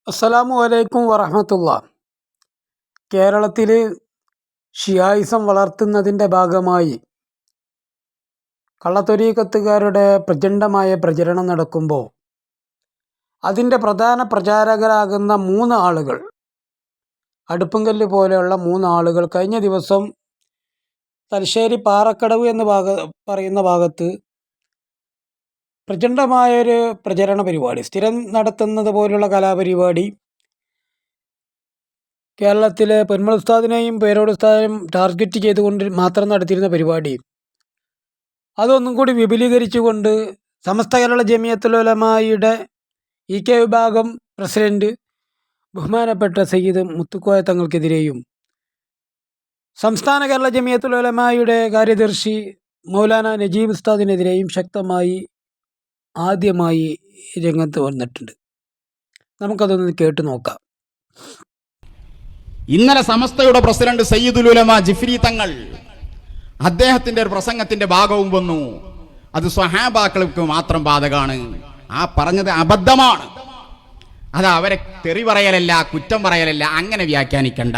അസ്സലാമു അലൈക്കും വറഹ്മത്തുള്ളാഹി. കേരളത്തിൽ ഷിയായിസം വളർത്തുന്നതിൻ്റെ ഭാഗമായി കള്ളത്വരീഖത്തുകാരുടെ പ്രചണ്ഡമായ പ്രചരണം നടക്കുമ്പോൾ അതിൻ്റെ പ്രധാന പ്രചാരകരാകുന്ന 3 ആളുകൾ, അടുപ്പുംകല്ല് പോലെയുള്ള 3 ആളുകൾ കഴിഞ്ഞ ദിവസം തലശ്ശേരി പാറക്കടവ് എന്ന് പറയുന്ന ഭാഗത്ത് പ്രചണ്ഡമായൊരു പ്രചരണ പരിപാടി, സ്ഥിരം നടത്തുന്നത് പോലുള്ള കലാപരിപാടി, കേരളത്തിലെ പൊന്മൾ ഉസ്താദിനെയും പേരോട് ഉസ്താദിനെയും ടാർഗറ്റ് ചെയ്തുകൊണ്ട് മാത്രം നടത്തിയിരുന്ന പരിപാടി, അതൊന്നും കൂടി വിപുലീകരിച്ചുകൊണ്ട് സമസ്ത കേരള ജമിയത്തുൽ ഉലമായുടെ ഇ.കെ. വിഭാഗം പ്രസിഡന്റ് ബഹുമാനപ്പെട്ട സയ്യിദ് മുത്തുക്കോയ തങ്ങൾക്കെതിരെയും സംസ്ഥാന കേരള ജമിയത്തുൽ ഉലമായുടെ കാര്യദർശി മൗലാന നജീബ് ഉസ്താദിനെതിരെയും ശക്തമായി ആദ്യമായി രംഗത്ത് വന്നിട്ടുണ്ട്. നമുക്കതൊന്ന് കേട്ടു നോക്കാം. ഇന്നലെ സമസ്തയുടെ പ്രസിഡന്റ് സയ്യിദുൽ ഉലമ ജിഫ്രി തങ്ങൾ അദ്ദേഹത്തിന്റെ ഒരു പ്രസംഗത്തിന്റെ ഭാഗവും വന്നു. അത് സ്വഹാബാക്കൾക്ക് മാത്രം ബാധകമാണ്. ആ പറഞ്ഞത് അബദ്ധമാണ്. അത് അവരെ തെറി പറയലല്ല, കുറ്റം പറയലല്ല, അങ്ങനെ വ്യാഖ്യാനിക്കണ്ട.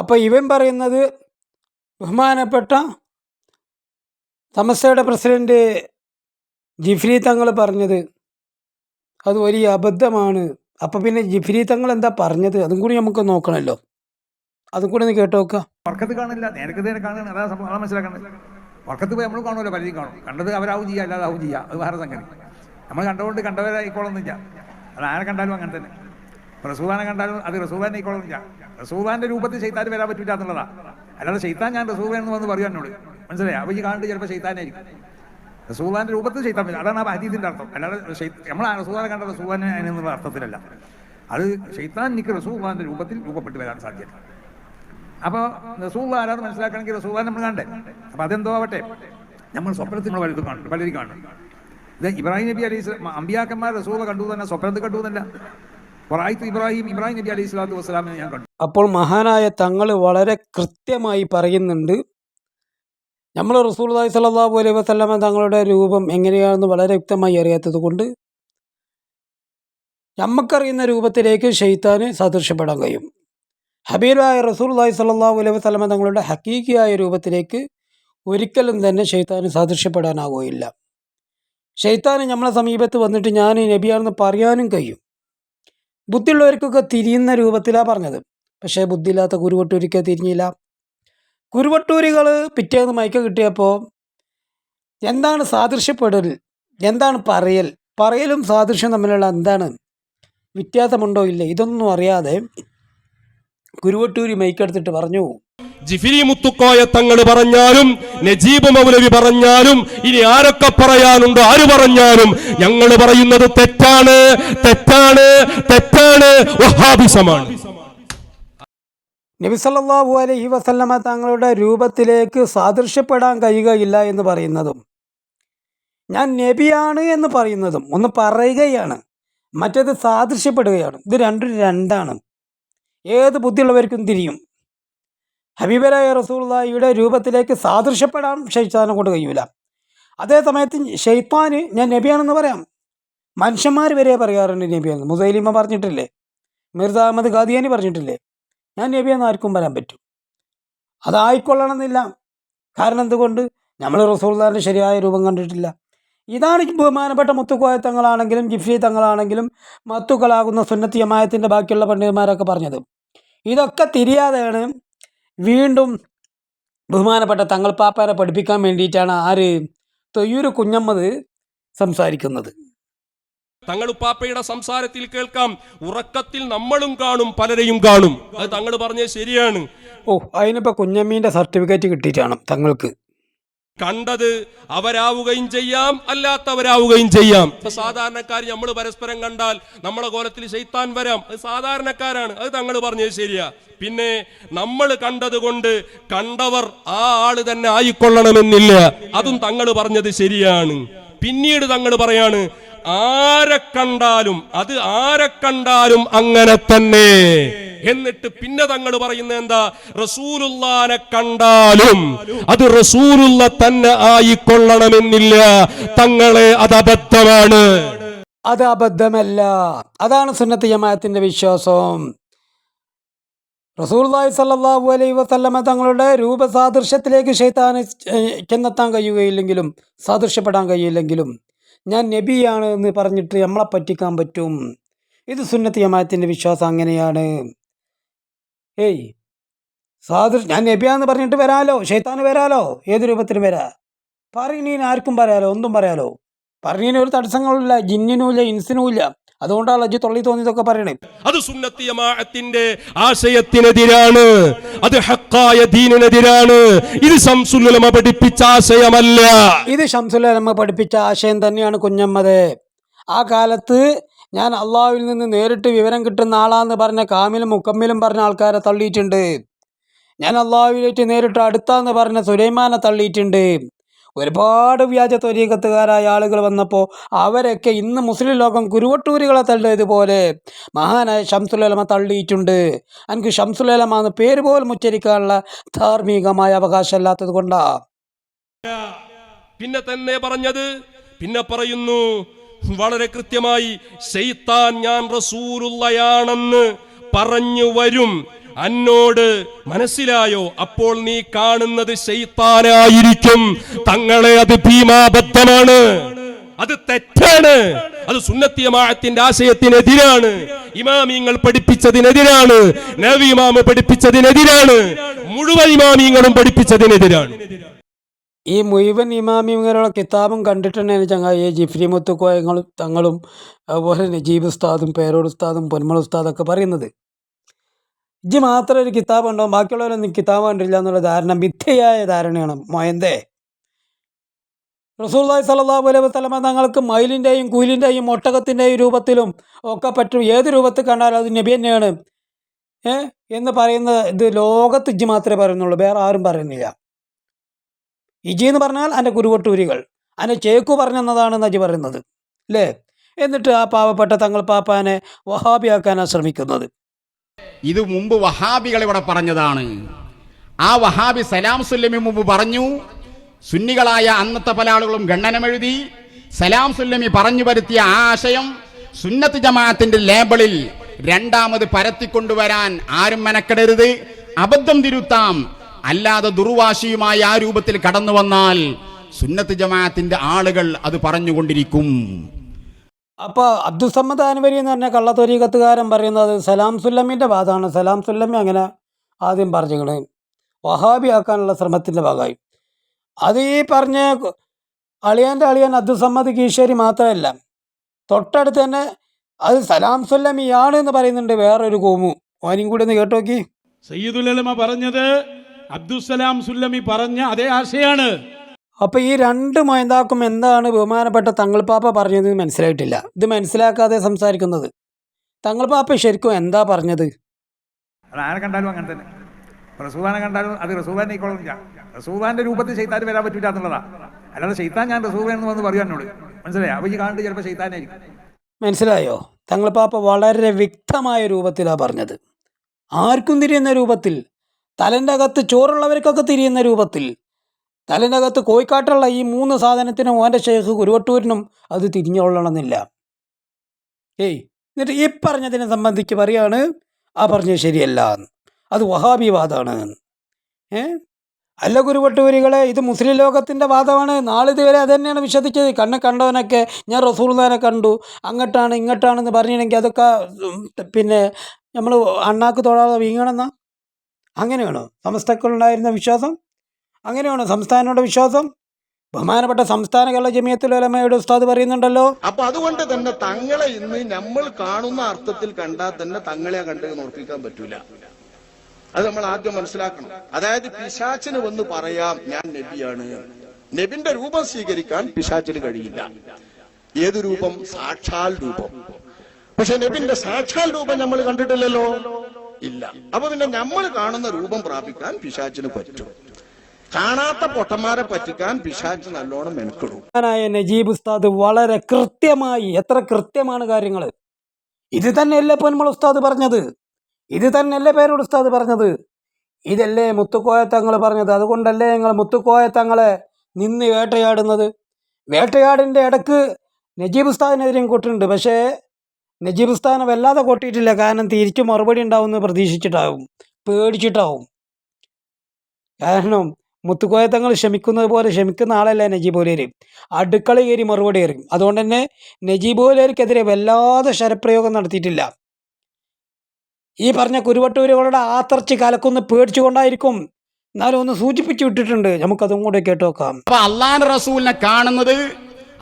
അപ്പോൾ ഇവൻ പറയുന്നത് ബഹുമാനപ്പെട്ട സമസ്തയുടെ പ്രസിഡന്റ് ജിഫ്രി തങ്ങൾ പറഞ്ഞത് അത് വലിയ അബദ്ധമാണ്. അപ്പം പിന്നെ ജിഫ്രി തങ്ങൾ എന്താ പറഞ്ഞത് അതും കൂടി നമുക്ക് നോക്കണമല്ലോ. അതും കൂടി ഒന്ന് കേട്ട് നോക്കാം. വർക്കത്ത് കാണില്ല, നേരത്തെ കാണുന്നത് അതാ സംഭവം മനസ്സിലാക്കേണ്ടത്. വർക്കത്ത് പോയി നമ്മൾ കാണുമല്ലോ, പലരും കാണും. കണ്ടത് അവരാവും ചെയ്യുക, അല്ലാതെ ആവും ചെയ്യുക, അത് വേറെ സംഗതി. നമ്മൾ കണ്ടുകൊണ്ട് കണ്ടവരായിക്കോളൊന്നുമില്ല. അത് ആരെ കണ്ടാലും അങ്ങനെ തന്നെ. റസൂലാനെ കണ്ടാലും അത് റസൂലാനെ ആയിക്കോളൊന്നുമില്ല. റസൂലാന്റെ രൂപത്തിൽ ശൈത്താൻ വരാൻ പറ്റില്ല എന്നുള്ളതാണ്. അല്ലാതെ ശൈത്താൻ ഞാൻ റസൂലാന്ന് വന്ന് പറയും എന്നോട്, മനസ്സിലായി? അപ്പോൾ ഈ കാണുന്നത് ചിലപ്പോൾ ശൈത്താനായിരിക്കും. റസൂലാന്റെ രൂപത്തിൽ ശൈത്താൻ വരും, അതാണ് ആ ഹദീസിന്റെ അർത്ഥം. അല്ലാതെ നമ്മൾ ആ റസൂലാനെ കണ്ട റസൂലാനെ അതിനുള്ള അർത്ഥത്തിലല്ല. അത് ശൈത്താൻ എനിക്ക് റസൂലാന്റെ രൂപത്തിൽ രൂപപ്പെട്ട് വരാൻ സാധ്യത. അപ്പോൾ റസൂൽ ആരാന്ന് മനസ്സിലാക്കണമെങ്കിൽ റസൂലാൻ നമ്മൾ കണ്ടേ. അപ്പോൾ അതെന്തോ ആവട്ടെ, നമ്മൾ സ്വപ്നത്തിൽ നമ്മൾ പലതും കാണും, പലരും കാണും. ഇത് ഇബ്രാഹിം നബി അലൈഹി സ്വലാം അമ്പിയാക്കന്മാർ റസൂല കണ്ടു തന്നെ, സ്വപ്നത്തിൽ കണ്ടു എന്നല്ല. ഇബ്രാഹിം നബി അലൈഹി സ്വലാത്തു വസ്സലാമിനെ ഞാൻ കണ്ടു. അപ്പോൾ മഹാനായ തങ്ങൾ വളരെ കൃത്യമായി പറയുന്നുണ്ട്, നമ്മൾ റസൂലുള്ളാഹി സ്വല്ലല്ലാഹു അലൈഹി വസല്ലമ തങ്ങളുടെ രൂപം എങ്ങനെയാണെന്ന് വളരെ വ്യക്തമായി അറിയാത്തത് കൊണ്ട് നമുക്കറിയുന്ന രൂപത്തിലേക്ക് ശൈത്താന് സാദൃശ്യപ്പെടാൻ കഴിയും. ഹബീബായ റസൂലുള്ളാഹി സ്വല്ലല്ലാഹു അലൈഹി വസല്ലമ തങ്ങളുടെ ഹഖീഖിയായ രൂപത്തിലേക്ക് ഒരിക്കലും തന്നെ ശൈത്താന് സാദൃശ്യപ്പെടാനാവുകയില്ല. ശൈത്താന് നമ്മളെ സമീപത്ത് വന്നിട്ട് ഞാൻ നബിയാണെന്ന് പറയാനും കഴിയും. ബുദ്ധിയുള്ളവർക്കൊക്കെ തിരിയുന്ന രൂപത്തിലാണ് പറഞ്ഞത്. പക്ഷേ ബുദ്ധിയില്ലാത്ത കുരുവട്ടൂരിക്ക് തിരിഞ്ഞില്ല. കുരുവട്ടൂരികൾ പിറ്റേന്ന് മയക്ക കിട്ടിയപ്പോൾ എന്താണ് സാദൃശ്യപ്പെടൽ, എന്താണ് പറയലും സാദൃശ്യം തമ്മിലുള്ള എന്താണ് വ്യത്യാസമുണ്ടോ ഇല്ല, ഇതൊന്നും അറിയാതെ കുരുവട്ടൂരി മൈക്കെടുത്തിട്ട് പറഞ്ഞു, ജിഫ്രി മുത്തുക്കോയ തങ്ങൾ പറഞ്ഞാലും നജീബ് മൗലവി പറഞ്ഞാലും ഇനി ആരൊക്കെ പറയാനുണ്ടോ, ആര് പറഞ്ഞാലും ഞങ്ങൾ പറയുന്നത് തെറ്റാണ്, തെറ്റാണ്, തെറ്റാണ്, വഹാബിസമാണ്. നബി സല്ലല്ലാഹു അലൈഹി വസല്ലമ തങ്ങളുടെ രൂപത്തിലേക്ക് സാദൃശ്യപ്പെടാൻ കഴിയുകയില്ല എന്ന് പറയുന്നതും ഞാൻ നബിയാണ് എന്ന് പറയുന്നതും ഒന്ന് പറയുകയാണ്, മറ്റേത് സാദൃശ്യപ്പെടുകയാണ്. ഇത് രണ്ടാണ്. ഏത് ബുദ്ധിയുള്ളവർക്കും തിരിയും. ഹബീബരായ റസൂലുള്ളാഹിയുടെ രൂപത്തിലേക്ക് സാദൃശ്യപ്പെടാൻ ശൈത്താനെ കൊണ്ട് കഴിയൂല. അതേ സമയത്ത് ശൈത്താന് ഞാൻ നബിയാണെന്ന് പറയാം. മനുഷ്യന്മാർ വരെ പറയാറുണ്ട് നബിയാണെന്ന്. മുസൈലിമ പറഞ്ഞിട്ടില്ലേ, മിർസ അഹമ്മദ് ഖാദിയാനി പറഞ്ഞിട്ടില്ലേ, ഞാൻ നബിയാണെന്ന് ആർക്കും പറയാൻ പറ്റും. അതായിക്കൊള്ളണമെന്നില്ല. കാരണം എന്തുകൊണ്ട്? നമ്മൾ റസൂലുള്ളാഹിൻ്റെ ശരിയായ രൂപം കണ്ടിട്ടില്ല. ഇതാണ് ബഹുമാനപ്പെട്ട മുത്തുക്കോയ തങ്ങളാണെങ്കിലും ജിഫ്രി തങ്ങളാണെങ്കിലും മത്തുക്കളാകുന്ന സുന്നത്തി ജമാഅത്തിൻ്റെ ബാക്കിയുള്ള പണ്ഡിതന്മാരൊക്കെ പറഞ്ഞത്. ഇതൊക്കെ തിരിയാതെയാണ് വീണ്ടും ബഹുമാനപ്പെട്ട തങ്ങൾ പാപ്പാനെ പഠിപ്പിക്കാൻ വേണ്ടിയിട്ടാണ് ആര് തൊയ്യൂർ കുഞ്ഞമ്മദ് സംസാരിക്കുന്നത്. തങ്ങളുപ്പാപ്പയുടെ സംസാരത്തിൽ കേൾക്കാം, ഉറക്കത്തിൽ നമ്മളും കാണും, പലരെയും കാണും. അത് തങ്ങൾ പറഞ്ഞത് ശരിയാണ്. അതിനിപ്പോൾ കുഞ്ഞമ്മീൻ്റെ സർട്ടിഫിക്കറ്റ് കിട്ടിയിട്ടാണ് തങ്ങൾക്ക്. കണ്ടത് അവരാവുകയും ചെയ്യാം, അല്ലാത്തവരാവുകയും ചെയ്യാം. ഇപ്പൊ സാധാരണക്കാർ നമ്മൾ പരസ്പരം കണ്ടാൽ നമ്മളെ കോലത്തിൽ ശൈത്താൻ വരാം, അത് സാധാരണക്കാരാണ്. അത് തങ്ങൾ പറഞ്ഞത് ശരിയാ. പിന്നെ നമ്മൾ കണ്ടത് കൊണ്ട് കണ്ടവർ ആ ആള് തന്നെ ആയിക്കൊള്ളണമെന്നില്ല, അതും തങ്ങൾ പറഞ്ഞത് ശരിയാണ്. പിന്നീട് തങ്ങൾ പറയാണ്, ആരെ കണ്ടാലും അത് ആരെ കണ്ടാലും അങ്ങനെ തന്നെ. എന്നിട്ട് പിന്നെ തങ്ങൾ പറയുന്നത് എന്താ? റസൂലുള്ളാനെ കണ്ടാലും അത് റസൂലുള്ള തന്നെ ആയിക്കൊള്ളണമെന്നില്ല, തങ്ങളെ അത് അബദ്ധമാണ്. അത് അബദ്ധമല്ല. അതാണ് സുന്നത്ത് ജമാഅത്തിൻ്റെ വിശ്വാസം. റസൂലുള്ളാഹി സ്വല്ലല്ലാഹു അലൈഹി വസല്ലമ തങ്ങളുടെ രൂപസാദൃശ്യത്തിലേക്ക് ശൈത്താന് ചെന്നെത്താൻ കഴിയുകയില്ലെങ്കിലും സാദൃശ്യപ്പെടാൻ കഴിയില്ലെങ്കിലും ഞാൻ നബിയാണ് എന്ന് പറഞ്ഞിട്ട് നമ്മളെ പറ്റിക്കാൻ പറ്റും. ഇത് സുന്നത്ത് ജമാഅത്തിൻ്റെ വിശ്വാസം അങ്ങനെയാണ്. ഞാൻ നബിയാന്ന് പറഞ്ഞിട്ട് വരാലോ, ശൈത്താന് വരാലോ, ഏത് രൂപത്തിലും വരാ. പറയുന്നതിന് ആർക്കും പറയാലോ, ഒന്നും പറയാലോ. പറഞ്ഞതിന് ഒരു തടസ്സങ്ങളില്ല, ജിന്നിനുമില്ല, ഇൻസിനുമില്ല. അതുകൊണ്ടാണ് അജ്ജ് തൊള്ളി തോന്നിയതൊക്കെ പറയണേ. അത് സുന്നത്ത് ജമാഅത്തിന്റെ ആശയത്തിനെതിരാണ്, അത് ഹഖായ ദീനിനെതിരാണ്. ഇത് ശംസുൽ ഉലമ പഠിപ്പിച്ച ആശയമല്ല. ഇത് ശംസുൽ ഉലമ പഠിപ്പിച്ച ആശയം തന്നെയാണ് കുഞ്ഞമ്മദ്. ആ കാലത്ത് ഞാൻ അള്ളാഹുവിൽ നിന്ന് നേരിട്ട് വിവരം കിട്ടുന്ന ആളാന്ന് പറഞ്ഞ കാമിലും മുക്കമ്മിലും പറഞ്ഞ ആൾക്കാരെ തള്ളിയിട്ടുണ്ട്. ഞാൻ അള്ളാഹുവിലേക്ക് നേരിട്ട് അടുത്താന്ന് പറഞ്ഞ സുലൈമാനെ തള്ളിയിട്ടുണ്ട്. ഒരുപാട് വ്യാജ ത്വരീഖത്തുകാരായ ആളുകൾ വന്നപ്പോൾ അവരൊക്കെ ഇന്ന് മുസ്ലിം ലോകം കുരുവട്ടൂരികളെ തള്ളിയതുപോലെ മഹാനായ ശംസുൽ ഉലമ തള്ളിയിട്ടുണ്ട്. എനിക്ക് ശംസുൽ ഉലമ എന്ന് പേര് പോലും ഉച്ചരിക്കാനുള്ള ധാർമ്മികമായ അവകാശമില്ലാത്തത് കൊണ്ടാണ്. പിന്നെ പറയുന്നു വളരെ കൃത്യമായി, ശൈത്താൻ ഞാൻ റസൂലുള്ളയാണെന്ന് പറഞ്ഞു വരും, അന്നോട് മനസ്സിലായോ? അപ്പോൾ നീ കാണുന്നത് ശൈത്താനായിരിക്കും. തങ്ങളെ അത് ഭീമാബദ്ധമാണ്, അത് തെറ്റാണ്, അത് സുന്നത്ത് ജമാഅത്തിന്റെ ആശയത്തിനെതിരാണ്, ഇമാമിങ്ങൾ പഠിപ്പിച്ചതിനെതിരാണ്, നബി ഇമാം പഠിപ്പിച്ചതിനെതിരാണ്, മുഴുവൻ ഇമാമിങ്ങളും പഠിപ്പിച്ചതിനെതിരാണ്. ഈ മുഴുവൻ ഇമാമിങ്ങളുടെ കിതാബും കണ്ടിട്ടുണ്ടെന്ന് ചങ്ങായി ജിഫ്രി മുത്തുക്കോയങ്ങളും തങ്ങളും അതുപോലെ നജീബ് ഉസ്താദും പേരോട് ഉസ്താദും പൊന്മൾ ഉസ്താദൊക്കെ പറയുന്നത്. ഇജ്ജ് മാത്രം ഒരു കിതാബ് ഉണ്ടാവും, ബാക്കിയുള്ളവരൊന്നും കിതാബ് കണ്ടില്ല എന്നുള്ള ധാരണ മിഥ്യയായ ധാരണയാണ്. മൊയന്തേ റസൂലുള്ളാഹി സ്വല്ലല്ലാഹു അലൈഹി വസല്ലമ തങ്ങൾക്ക് മയിലിൻ്റെയും കുയിലിൻ്റെയും ഒട്ടകത്തിൻ്റെയും രൂപത്തിലും ഒക്കെ പറ്റും. ഏത് രൂപത്തിൽ കണ്ടാലും അത് നബി തന്നെയാണ് എന്ന് പറയുന്ന ഇത് ലോകത്ത് ഇജ്ജ് മാത്രമേ പറയുന്നുള്ളൂ, വേറെ ആരും പറയുന്നില്ല. ഇജി എന്ന് പറഞ്ഞാൽ എൻ്റെ കുരുവട്ടൂരികൾ, എൻ്റെ ചേക്കു പറഞ്ഞെന്നതാണ് അജി പറയുന്നത് അല്ലേ? എന്നിട്ട് ആ പാവപ്പെട്ട തങ്ങൾ പാപ്പാനെ വഹാബിയാക്കാനാണ് ശ്രമിക്കുന്നത്. ഇത് മുമ്പ് വഹാബികൾ ഇവിടെ പറഞ്ഞതാണ്. ആ വഹാബി സലാം സുല്ലമി മുമ്പ് പറഞ്ഞു. സുന്നികളായ അന്നത്തെ പല ആളുകളും ഖണ്ഡനമെഴുതി. സലാം സുല്ലമി പറഞ്ഞു വരുത്തിയ ആ ആശയം സുന്നത്ത് ജമാഅത്തിന്റെ ലേബിളിൽ രണ്ടാമത് പരത്തിക്കൊണ്ടുവരാൻ ആരും മെനക്കെടരുത്, അബദ്ധം തിരുത്താം. അല്ലാതെ ദുർവാശിയുമായി ആ രൂപത്തിൽ കടന്നു വന്നാൽ സുന്നത്ത് ജമാഅത്തിന്റെ ആളുകൾ അത് പറഞ്ഞുകൊണ്ടിരിക്കും. അപ്പോൾ അബ്ദുസമ്മദ് അൻവരി എന്ന് പറഞ്ഞ കള്ളത്തൊരീകത്തുകാരൻ പറയുന്നത് സലാം സുല്ലമിൻ്റെ വാദമാണ്. സലാം സുല്ലമി അങ്ങനെ ആദ്യം പറഞ്ഞത് വഹാബി ആക്കാനുള്ള ശ്രമത്തിൻ്റെ ഭാഗമായി. അത് ഈ പറഞ്ഞ അളിയൻ്റെ അളിയൻ അബ്ദുസമ്മദ് കീശേരി മാത്രമല്ല, തൊട്ടടുത്ത് തന്നെ അത് സലാം സുല്ലമിയാണ് എന്ന് പറയുന്നുണ്ട് വേറൊരു കോമു. ഓനും കൂടി ഒന്ന് കേട്ടു നോക്കി. സയ്യിദുൽ ഉലമ പറഞ്ഞത് അബ്ദുസ്സലാം സുല്ലമി പറഞ്ഞ അതേ ആശയാണ്. അപ്പോൾ ഈ രണ്ട് മൊയന്താക്കും എന്താണ് ബഹുമാനപ്പെട്ട തങ്ങൾപ്പാപ്പ പറഞ്ഞത് മനസ്സിലായിട്ടില്ല. ഇത് മനസ്സിലാക്കാതെ സംസാരിക്കുന്നത്. തങ്ങൾപ്പാപ്പ ശരിക്കും എന്താ പറഞ്ഞത്? അത് ആരെ കണ്ടാലും അങ്ങനെ തന്നെ. റസൂലാനെ കണ്ടാലും അത് റസൂലാനെ ഇക്കൊള്ളില്ല. റസൂലാന്റെ രൂപത്തിൽ ശൈത്താൻ വരാൻ പറ്റില്ല എന്നുള്ളതാണ്. അല്ലാതെ ശൈത്താൻ ഞാൻ റസൂലാണെന്ന് വന്ന് പറയും എന്നോട്, മനസ്സിലായോ? അപ്പോൾ ഈ കാണുന്നത് ചിലപ്പോൾ ശൈത്താനായിരിക്കും. മനസ്സിലായോ? തങ്ങൾപ്പാപ്പ വളരെ വ്യക്തമായ രൂപത്തിലാണ് പറഞ്ഞത്. ആർക്കും തിരിയുന്ന രൂപത്തിൽ, തലൻ്റെ അകത്ത് ചോറുള്ളവർക്കൊക്കെ തിരിയുന്ന രൂപത്തിൽ, തലൻ്റെ അകത്ത് കോഴിക്കാട്ടുള്ള ഈ 3 സാധനത്തിനും ഓൻ്റെ ഷെയ്ഖ് കുരുവട്ടൂരിനും അത് തിരിഞ്ഞുകൊള്ളണമെന്നില്ല. എന്നിട്ട് ഈ പറഞ്ഞതിനെ സംബന്ധിച്ച് പറയാണ് ആ പറഞ്ഞത് ശരിയല്ല, അത് വഹാബിവാദമാണ്. അല്ല കുരുവട്ടൂരികളെ, ഇത് മുസ്ലിം ലോകത്തിൻ്റെ വാദമാണ്. നാളിതുവരെ അത് തന്നെയാണ് വിശ്വസിച്ചത്. കണ്ടവനൊക്കെ ഞാൻ റസൂലുള്ളാഹിനെ കണ്ടു, അങ്ങോട്ടാണ് ഇങ്ങോട്ടാണെന്ന് പറഞ്ഞിട്ടുണ്ടെങ്കിൽ അതൊക്കെ പിന്നെ നമ്മൾ അണ്ണാക്ക് തൊടാതെ വീങ്ങണമെന്നാ? അങ്ങനെയാണോ സമസ്തക്കുണ്ടായിരുന്ന വിശ്വാസം? അങ്ങനെയാണോ സംസ്ഥാനയുടെ വിശ്വാസം? ബഹുമാനപ്പെട്ട സംസ്ഥാന കേരള ജമിയത്തുൽ ഉലമയുടെ ഉസ്താദ് പറയുന്നുണ്ടല്ലോ. അപ്പൊ അതുകൊണ്ട് തന്നെ തങ്ങളെ ഇന്ന് നമ്മൾ കാണുന്ന അർത്ഥത്തിൽ കണ്ടാൽ തന്നെ തങ്ങളെ കണ്ട് ഉറപ്പിക്കാൻ പറ്റൂല. അത് നമ്മൾ ആദ്യം മനസ്സിലാക്കണം. അതായത് പിശാചിന് വന്ന് പറയാം ഞാൻ നബിയാണ്, നബിന്റെ രൂപം സ്വീകരിക്കാൻ പിശാചിന് കഴിയില്ല. ഏത് രൂപം? സാക്ഷാൽ രൂപം. പക്ഷെ നബിന്റെ സാക്ഷാൽ രൂപം നമ്മൾ കണ്ടിട്ടില്ലല്ലോ, ഇല്ല. അപ്പൊ പിന്നെ നമ്മൾ കാണുന്ന രൂപം പ്രാപിക്കാൻ പിശാചിന് പറ്റും. കാണാത്ത പൊട്ടന്മാരെ പറ്റിക്കാൻ പിശാച് നല്ലോണം മെനക്കെടും. നജീബ് ഉസ്താദ് വളരെ കൃത്യമായി, എത്ര കൃത്യമാണ് കാര്യങ്ങൾ. ഇത് തന്നെയല്ലേ പൊന്മൾ ഉസ്താദ് പറഞ്ഞത്, ഇത് തന്നെയല്ലേ പേരോട് ഉസ്താദ് പറഞ്ഞത്, ഇതല്ലേ മുത്തുക്കോയത്തങ്ങൾ പറഞ്ഞത്. അതുകൊണ്ടല്ലേ ഞങ്ങൾ മുത്തുക്കോയത്തങ്ങളെ നിന്ന് വേട്ടയാടുന്നത്. വേട്ടയാടിൻ്റെ ഇടക്ക് നജീബ് ഉസ്താദിനെതിരെയും കൊട്ടുണ്ട്. പക്ഷേ നജീബ് ഉസ്താദിനെ വല്ലാതെ കൊട്ടിയിട്ടില്ല. കാരണം തിരിച്ചു മറുപടി ഉണ്ടാവുമെന്ന് പ്രതീക്ഷിച്ചിട്ടാവും, പേടിച്ചിട്ടാവും. കാരണം മുത്തുക്കോയ തങ്ങൾ ക്ഷമിക്കുന്നത് പോലെ ക്ഷമിക്കുന്ന ആളല്ല നജീബ് ഓലേര്. അടുക്കള കയറി മറുപടി എറിയും. അതുകൊണ്ട് തന്നെ നജീബ് ഓലേർക്കെതിരെ വല്ലാതെ ശരപ്രയോഗം നടത്തിയിട്ടില്ല. ഈ പറഞ്ഞ കുരുവട്ടൂരുകളുടെ ആത്തർച്ചി കലക്കൊന്ന് പേടിച്ചുകൊണ്ടായിരിക്കും. എന്നാലും ഒന്ന് സൂചിപ്പിച്ചു വിട്ടിട്ടുണ്ട്. നമുക്കതും കൂടെ കേട്ടു നോക്കാം. അപ്പൊ അള്ളാഹുവിന്റെ റസൂലിനെ കാണുന്നത്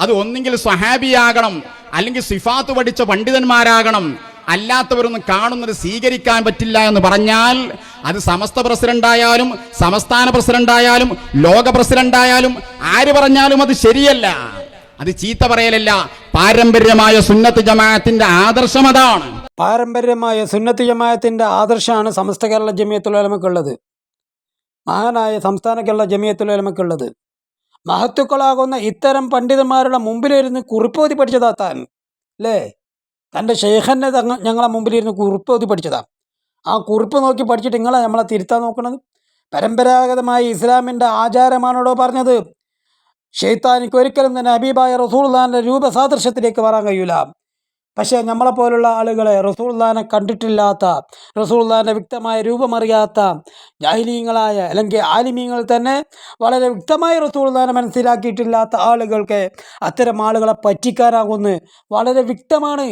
അത് ഒന്നെങ്കിൽ സ്വഹാബിയാകണം, അല്ലെങ്കിൽ സിഫാത്ത് പഠിച്ച പണ്ഡിതന്മാരാകണം. അല്ലാത്തവരൊന്നും കാണുന്നത് സ്വീകരിക്കാൻ പറ്റില്ല എന്ന് പറഞ്ഞാൽ അത് സമസ്ത പ്രസിഡന്റായാലും സംസ്ഥാന പ്രസിഡന്റായാലും ലോക പ്രസിഡന്റായാലും ആര് പറഞ്ഞാലും അത് ശരിയല്ല. അത് ചീത്ത പറയലല്ല. പാരമ്പര്യമായ സുന്നത്ത് ജമാഅത്തിന്റെ ആദർശം അതാണ്. പാരമ്പര്യമായ സുന്നത്ത് ജമാഅത്തിന്റെ ആദർശമാണ് സമസ്ത കേരള ജമിയത്തുൽ ഉലമക്കുള്ളത്, മഹാനായ സംസ്ഥാന കേരള ജമിയത്തുൽ ഉലമക്കുള്ളത്. മഹത്തുക്കളാകുന്ന ഇത്തരം പണ്ഡിതന്മാരുടെ മുമ്പിലിരുന്ന് കുറിപ്പോതി പഠിച്ചതാ താൻ, അല്ലേ? തൻ്റെ ഷെയ്ഖന്നെ ഞങ്ങളെ മുമ്പിലിരുന്ന് കുറിപ്പോതി പഠിച്ചതാ. ആ കുറിപ്പ് നോക്കി പഠിച്ചിട്ട് നിങ്ങളെ നമ്മളെ തിരുത്താൻ നോക്കണത്. പരമ്പരാഗതമായി ഇസ്ലാമിൻ്റെ ആചാരമാണോടോ പറഞ്ഞത്. ഷെയ്ത്താനിക്ക് ഒരിക്കലും തന്നെ ഹബീബായ റസൂലുള്ളാഹിന്റെ രൂപസാദൃശ്യത്തിലേക്ക് വരാൻ കഴിയൂല. പക്ഷേ നമ്മളെപ്പോലുള്ള ആളുകളെ റസൂലുള്ളാഹിനെ കണ്ടിട്ടില്ലാത്ത, റസൂലുള്ളാഹിന്റെ വ്യക്തമായ രൂപമറിയാത്ത ജാഹിലീങ്ങളായ അല്ലെങ്കിൽ ആലിമീങ്ങൾ തന്നെ വളരെ വ്യക്തമായി റസൂലുള്ളാഹിനെ മനസ്സിലാക്കിയിട്ടില്ലാത്ത ആളുകൾക്ക് അത്തരം ആളുകളെ പറ്റിക്കാനാകുമെന്ന് വളരെ വ്യക്തമാണ്.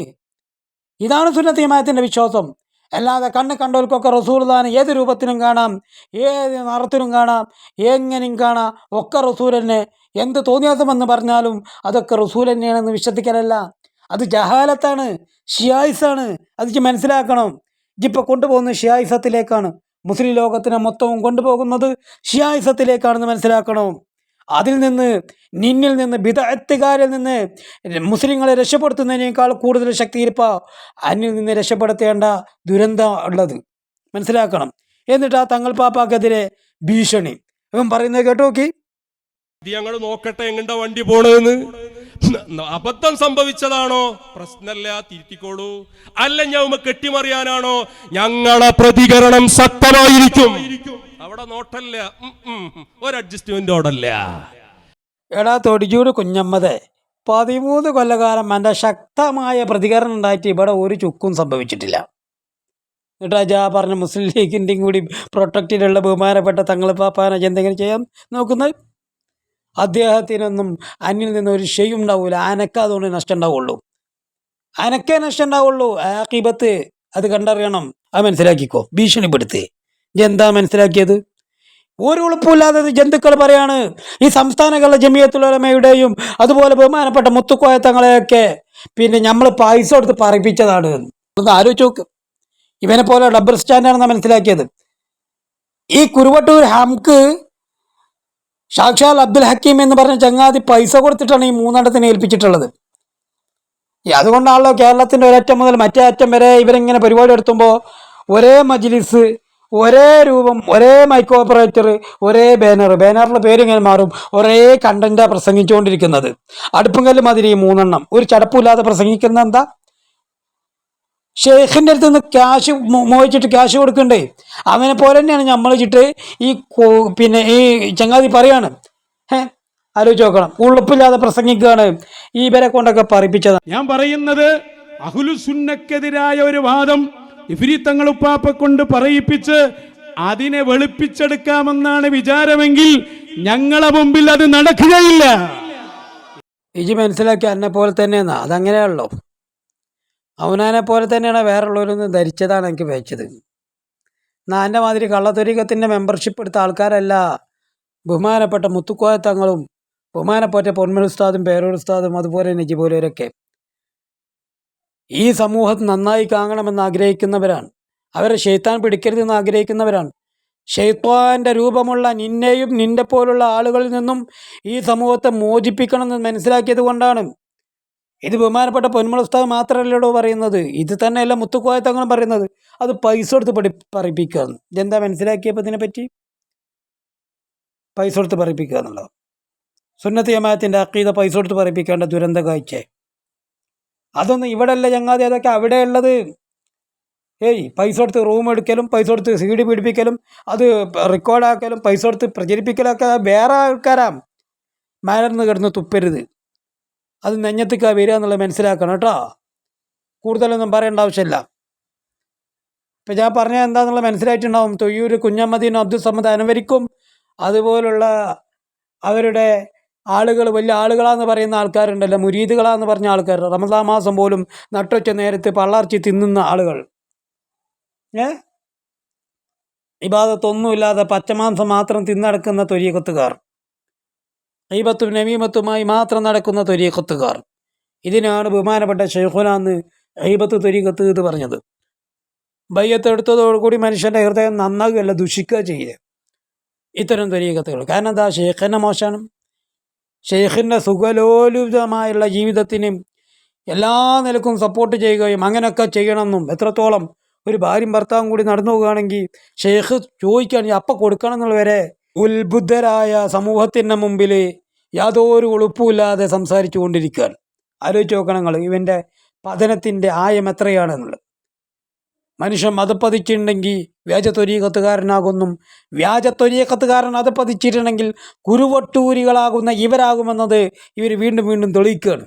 ഇതാണ് സുന്നത്ത് ജമാഅത്തിന്റെ വിശ്വാസം. അല്ലാതെ കണ്ടവർക്കൊക്കെ റസൂലുള്ളാഹിനെ ഏത് രൂപത്തിനും കാണാം, ഏത് നിറത്തിനും കാണാം, എങ്ങനെയും കാണാം, ഒക്കെ റസൂൽ തന്നെ. എന്ത് തോന്നിയാസമെന്ന് പറഞ്ഞാലും അതൊക്കെ റസൂൽ തന്നെയാണെന്ന് വിശ്വസിക്കലല്ല. അത് ജഹാലത്താണ്, ഷിയായിസാണ്. അത് മനസ്സിലാക്കണം. ഇജിപ്പോൾ കൊണ്ടുപോകുന്നത് ഷിയായിസത്തിലേക്കാണ്. മുസ്ലിം ലോകത്തിനെ മൊത്തവും കൊണ്ടുപോകുന്നത് ഷിയായിസത്തിലേക്കാണെന്ന് മനസ്സിലാക്കണം. അതിൽ നിന്ന്, നിന്നിൽ നിന്ന്, ബിദഅത്തുകാരിൽ നിന്ന് മുസ്ലിങ്ങളെ രക്ഷപ്പെടുത്തുന്നതിനേക്കാൾ കൂടുതൽ ശക്തിയിരിപ്പോൾ അന്യൽ നിന്ന് രക്ഷപ്പെടുത്തേണ്ട ദുരന്തം ഉള്ളത് മനസ്സിലാക്കണം. എന്നിട്ട് ആ തങ്ങൾ പാപ്പാക്കെതിരെ ഭീഷണി ഇവൻ പറയുന്നത് കേട്ടു നോക്കി. ഇത് ഞങ്ങൾ നോക്കട്ടെ എങ്ങണ്ട വണ്ടി പോണെന്ന്. അബദ്ധം സംഭവിച്ചതാണോ? പ്രശ്നമല്ല, തിരുത്തിക്കോളൂ. അല്ല ഞാൻ കെട്ടിമറിയാനാണോ? ഞങ്ങളെ പ്രതികരണം ശക്തമായിരിക്കും. അവിടെ നോട്ടല്ല, ഒരു അഡ്ജസ്റ്റ്മെന്റോടല്ല. എടാ തൊടിച്ചൂട് കുഞ്ഞമ്മതെ, 13 കൊല്ലകാലം എൻ്റെ ശക്തമായ പ്രതികരണം ഉണ്ടായിട്ട് ഇവിടെ ഒരു ചുക്കും സംഭവിച്ചിട്ടില്ല. എന്നിട്ട് അജാ പറഞ്ഞ മുസ്ലിം ലീഗിൻ്റെയും കൂടി പ്രൊട്ടക്റ്റിലുള്ള ബഹുമാനപ്പെട്ട തങ്ങൾ പാപ്പാനെ എന്തെങ്കിലും ചെയ്യാൻ നോക്കുന്നത്? അദ്ദേഹത്തിനൊന്നും അന്യൽ നിന്ന് ഒരു ഷെയും ഉണ്ടാവില്ല. അനക്കതുകൊണ്ട് നഷ്ടം ഉണ്ടാവുള്ളൂ, അനക്കേ നഷ്ടം ഉണ്ടാവുള്ളൂ. ആഖിബത്ത് അത് കണ്ടറിയണം. അത് മനസ്സിലാക്കിക്കോ. ഭീഷണിപ്പെടുത്തി എന്താ മനസ്സിലാക്കിയത്? ഒരു ഉളുപ്പില്ലാതെ ജന്തുക്കൾ പറയാണ് ഈ സംസ്ഥാനങ്ങളിലെ ജമിയത്തുൽ ഉലമയുടെയും അതുപോലെ ബഹുമാനപ്പെട്ട മുത്തുക്കോയ തങ്ങളെയൊക്കെ പിന്നെ നമ്മൾ പൈസ കൊടുത്ത് പറയിപ്പിച്ചതാണ്. ഒന്ന് ആലോചിച്ച് നോക്ക്. ഇവനെ പോലെ ഡബിൾ സ്റ്റാൻഡാണെന്നാണ് മനസ്സിലാക്കിയത്. ഈ കുരുവട്ടൂർ ഹംക്ക് സാക്ഷാൽ അബ്ദുൽ ഹക്കീം എന്ന് പറഞ്ഞ ചങ്ങാതി പൈസ കൊടുത്തിട്ടാണ് ഈ 3 എണ്ണത്തിനെ ഏൽപ്പിച്ചിട്ടുള്ളത്. അതുകൊണ്ടാണല്ലോ കേരളത്തിൻ്റെ ഒരറ്റം മുതൽ മറ്റേ അറ്റം വരെ ഇവരിങ്ങനെ പരിപാടി നടത്തുമ്പോൾ ഒരേ മജ്ലിസ്, ഒരേ രൂപം, ഒരേ മൈക്ക് ഓപ്പറേറ്റർ, ഒരേ ബാനറിൻ്റെ പേര് ഇങ്ങനെ മാറും, ഒരേ കണ്ടന്റാണ് പ്രസംഗിച്ചുകൊണ്ടിരിക്കുന്നത്. അടുപ്പും കല്ല് മാതിരി ഈ 3 എണ്ണം ഒരു ചടപ്പില്ലാതെ പ്രസംഗിക്കുന്നത് എന്താ? ഷെയ്ഖിൻ്റെ അടുത്ത് നിന്ന് ക്യാഷ് മോഹിച്ചിട്ട് ക്യാഷ് കൊടുക്കണ്ടേ? അവനെ പോലെ തന്നെയാണ് നമ്മൾ വെച്ചിട്ട് പിന്നെ ഈ ചങ്ങാതി പറയാണ്. ആലോചിച്ച് നോക്കണം. ഉളുപ്പില്ലാതെ പ്രസംഗിക്കുകയാണ്. ഇവരെ കൊണ്ടൊക്കെ പറയിപ്പിച്ചതാണ്. ഞാൻ പറയുന്നത് അഹ്ലുസുന്നക്കെതിരായ ഒരു വാദം ഇഫ്രീത്തങ്ങൾ ഉപ്പാപ്പ കൊണ്ട് പറയിപ്പിച്ച് അതിനെ വെളുപ്പിച്ചെടുക്കാമെന്നാണ് വിചാരമെങ്കിൽ ഞങ്ങളെ മുമ്പിൽ അത് നടക്കുകയില്ല. ഇജി മനസ്സിലാക്കി എന്നെ പോലെ തന്നെയെന്നാ. അതങ്ങനെയാണല്ലോ. അവനെ പോലെ തന്നെയാണ് വേറുള്ളവരൊന്ന് ധരിച്ചതാണ് എനിക്ക് വെച്ചത്. എന്നാൽ എൻ്റെ മാതിരി കള്ളത്തൊരീക്കത്തിൻ്റെ മെമ്പർഷിപ്പ് എടുത്ത ആൾക്കാരല്ല ബഹുമാനപ്പെട്ട മുത്തുക്കോയ തങ്ങളും ബഹുമാനപ്പെട്ട പൊന്മൽ ഉസ്താദും പേരൂർ ഉസ്താദും അതുപോലെ നജിബോലവരൊക്കെ. ഈ സമൂഹം നന്നായി കാണണമെന്ന് ആഗ്രഹിക്കുന്നവരാണ്. അവരെ ഷെയ്ത്താൻ പിടിക്കരുതെന്ന് ആഗ്രഹിക്കുന്നവരാണ്. ഷെയ്ത്താൻ്റെ രൂപമുള്ള നിന്നെയും നിന്റെ പോലുള്ള ആളുകളിൽ നിന്നും ഈ സമൂഹത്തെ മോചിപ്പിക്കണമെന്ന് മനസ്സിലാക്കിയത് കൊണ്ടാണ്. ഇത് ബഹുമാനപ്പെട്ട പൊന്മൽ ഉസ്താദ് മാത്രമല്ലല്ലോ പറയുന്നത്, ഇത് തന്നെയല്ല മുത്തുക്കോയ തങ്ങളും പറയുന്നത്. അത് പൈസ കൊടുത്ത് പറയിപ്പിക്കുകയാണ്. ഇതെന്താ മനസ്സിലാക്കിയപ്പോൾ ഇതിനെപ്പറ്റി? പൈസ കൊടുത്ത് പറയിപ്പിക്കുക എന്നുള്ളത് സുന്നത്ത് ജമാഅത്തിൻ്റെ അഖീദ പൈസ കൊടുത്ത് പറയിപ്പിക്കേണ്ട ദുരന്ത കാഴ്ച. അതൊന്നും ഇവിടെ അല്ല ചങ്ങാതി, അതൊക്കെ അവിടെയുള്ളത്. പൈസ കൊടുത്ത് റൂം എടുക്കലും പൈസ കൊടുത്ത് CD പിടിപ്പിക്കലും അത് റെക്കോർഡാക്കലും പൈസ കൊടുത്ത് പ്രചരിപ്പിക്കലൊക്കെ വേറെ ആൾക്കാരാ. മലർന്ന് കിടന്ന് തുപ്പരുത്. അത് നെഞ്ഞത്തിക്കാ വരിക എന്നുള്ളത് മനസ്സിലാക്കണം കേട്ടോ. കൂടുതലൊന്നും പറയേണ്ട ആവശ്യമില്ല. ഇപ്പം ഞാൻ പറഞ്ഞത് എന്താണെന്നുള്ളത് മനസ്സിലായിട്ടുണ്ടാവും. തൊയ്യൂർ കുഞ്ഞമ്മദീനും അബ്ദുൽ സമദ് അനവരിക്കും അതുപോലുള്ള അവരുടെ ആളുകൾ, വലിയ ആളുകളാന്ന് പറയുന്ന ആൾക്കാരുണ്ടല്ലോ, മുരീദുകളാന്ന് പറഞ്ഞ ആൾക്കാർ, റമദാൻ മാസം പോലും നട്ടൊച്ച നേരത്ത് പള്ളർച്ചി തിന്നുന്ന ആളുകൾ, ഇബാദത്തൊന്നുമില്ലാതെ പച്ചമാംസം മാത്രം തിന്നടക്കുന്ന ത്വരീഖത്തുകാർ, ഗീബത്തും നമീമത്തുമായി മാത്രം നടക്കുന്ന ത്വരീഖത്തുകാർ. ഇതിനാണ് ബഹുമാനപ്പെട്ട ശൈഖുനാന്ന് ഗീബത്ത് ത്വരീഖത്ത് എന്ന് പറഞ്ഞത്. ബയ്യത്ത് എടുത്തതോടുകൂടി മനുഷ്യൻ്റെ ഹൃദയം നന്നാകുകയല്ല, ദുഷിക്കുക ചെയ്യുക ഇത്തരം ത്വരീഖത്തുകൾ. കാരണം എന്താ? ഷെയ്ഖിനെ മോശമാണ്. ഷെയ്ഖിൻ്റെ സുഖലോലുതമായുള്ള ജീവിതത്തിന് എല്ലാ നിലക്കും സപ്പോർട്ട് ചെയ്യുകയും അങ്ങനെയൊക്കെ ചെയ്യണമെന്നും, എത്രത്തോളം ഒരു ഭാര്യയും ഭർത്താവും കൂടി നടന്നു പോവുകയാണെങ്കിൽ ഷെയ്ഖ് ചോദിക്കുകയാണെങ്കിൽ അപ്പം കൊടുക്കണം എന്നുള്ളവരെ ഉത്ബുദ്ധരായ സമൂഹത്തിൻ്റെ മുമ്പിൽ യാതൊരു ഉളുപ്പുമില്ലാതെ സംസാരിച്ചു കൊണ്ടിരിക്കുകയാണ്. ആലോചിച്ച് നോക്കണം നിങ്ങൾ ഇവൻ്റെ പതനത്തിൻ്റെ ആയം എത്രയാണെന്നുള്ളത്. മനുഷ്യൻ മതപ്പതിച്ചിട്ടുണ്ടെങ്കിൽ വ്യാജത്വരീകത്തുകാരനാകുന്നും, വ്യാജത്വരീകത്തുകാരൻ അത് പതിച്ചിട്ടുണ്ടെങ്കിൽ കുരുവട്ടൂരികളാകുന്ന ഇവരാകുമെന്നത് ഇവർ വീണ്ടും വീണ്ടും തെളിയിക്കുകയാണ്.